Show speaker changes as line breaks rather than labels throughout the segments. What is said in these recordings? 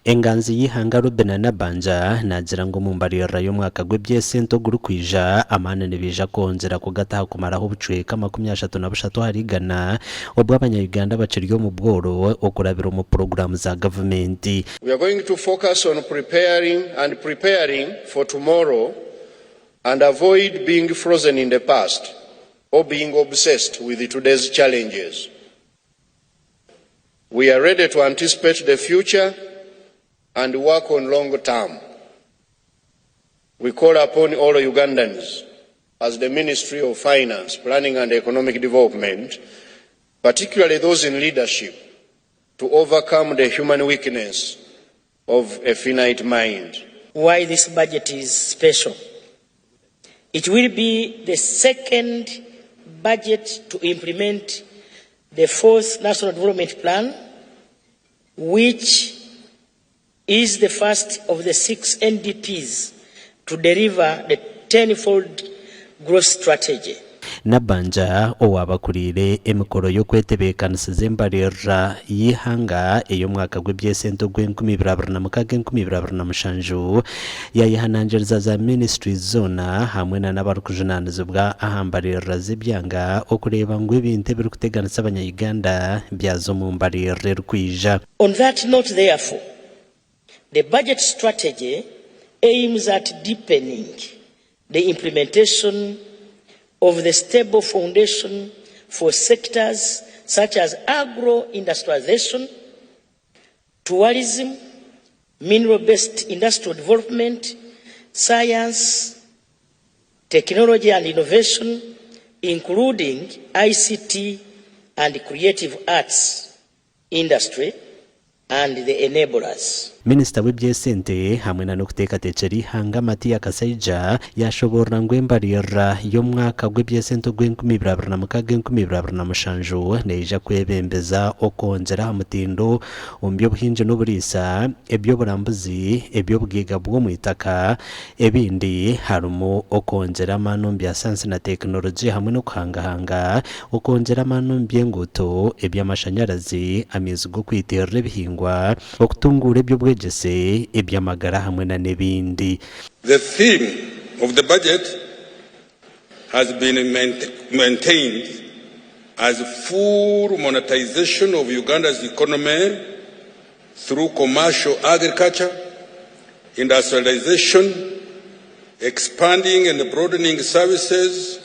Enganzi y'ihanga Rubena na Banja nagira ngo Mbarara y'umwaka gw'Obwegyese ntoguru kwija amana nebija konzera kugataha kumaraho bucweka 33 harigana obwo abanya-Uganda baciryo mu bworo okurabira mu program za government.
We are going to focus on preparing for tomorrow and avoid being frozen in the past or being obsessed with today's challenges. We are ready to anticipate the future and work on long term. We call upon all Ugandans, as the Ministry of Finance, Planning and Economic Development, particularly those in leadership, to overcome the human weakness of a finite mind.
Why this budget is special? It will be the second budget to implement the 4th National Development Plan, which is the first of the 6 NDPs to deliver the 10-fold growth strategy.
Nabanja owabakurire emikoro yo Okwetebeekanisiza Mbarara y'ihanga eyo mwaka gw'Obwegyese ntogw'Enku yayihanangiriza za ministry zona hamwe n'abarukujunanizibwa ahambarira z'ibyanga okureba ngo ibintu biri kuteganisa abanya-Uganda byazo mu Mbarara rwija.
On that note, therefore, the budget strategy aims at deepening the implementation of the stable foundation for sectors such as agro-industrialization, tourism, mineral-based industrial development, science, technology and innovation, including ICT and creative arts industry, and the enablers.
Minister w'Obwegyese hamwe na nokuteekateekera ihanga Mati Akasaija yashobora ngo Mbarara y'omwaka gw'Obwegyese ntogw'Enku neija kwebembeza okonjera hamutindo omuby'obuhingi n'oburiisa eby'oburambuzi eby'obugaiga bw'omwitaka ebindi harimu okonjera amaano bya sayansi na tekinoloji hamwe n'okuhangahanga okonjera amaano by'enguuto eby'amashanyarazi amaizi g'okwiterera ebihingwa okutungura eby'obwegyese eby'amagara hamwe na nebindi.
The theme of the budget has been maintained as full monetization of Uganda's economy through commercial agriculture, industrialization, expanding and broadening services,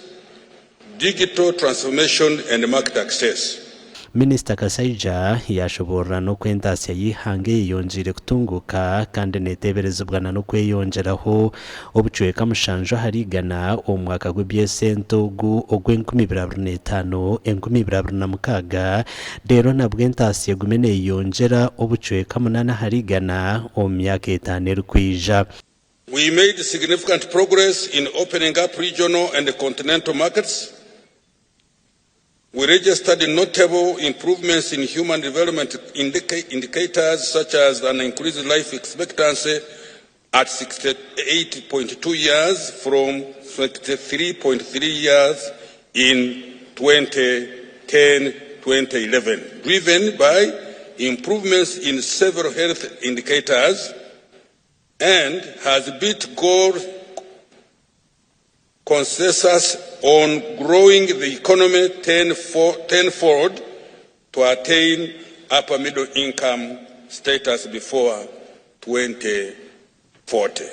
digital transformation and market access.
Minister Kasaija yashobora no kwentasya y'ihanga yonjire kutunguka kandi neteberezebwa no kweyongeraho obucweka mushanjo harigana omwaka gw'Obwegyese ntogu ogw'2025 rero nabwo entasya gumene yongera obucweka munana harigana omyaka 5 rukwija.
We made significant progress in opening up regional and continental markets. We registered notable improvements in human development indicators such as an increased life expectancy at 68.2 years from 23.3 years in 2010-2011, driven by improvements in several health indicators, and has beat goals consensus on growing the economy tenfold to attain upper middle income status before 2040.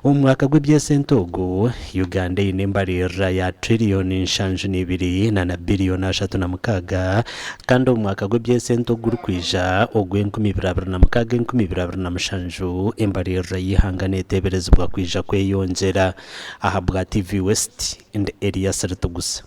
Umwaka gw'Obwegyese ntogu Uganda ine Mbarara ya trillioni 72 na billioni 36 kandi umwaka gw'Obwegyese ntogu rukwija ogw'2026 Mbarara y'ihanga neteberezebwa kwija kweyongera. Aha bwa TV West and area Saratugusa.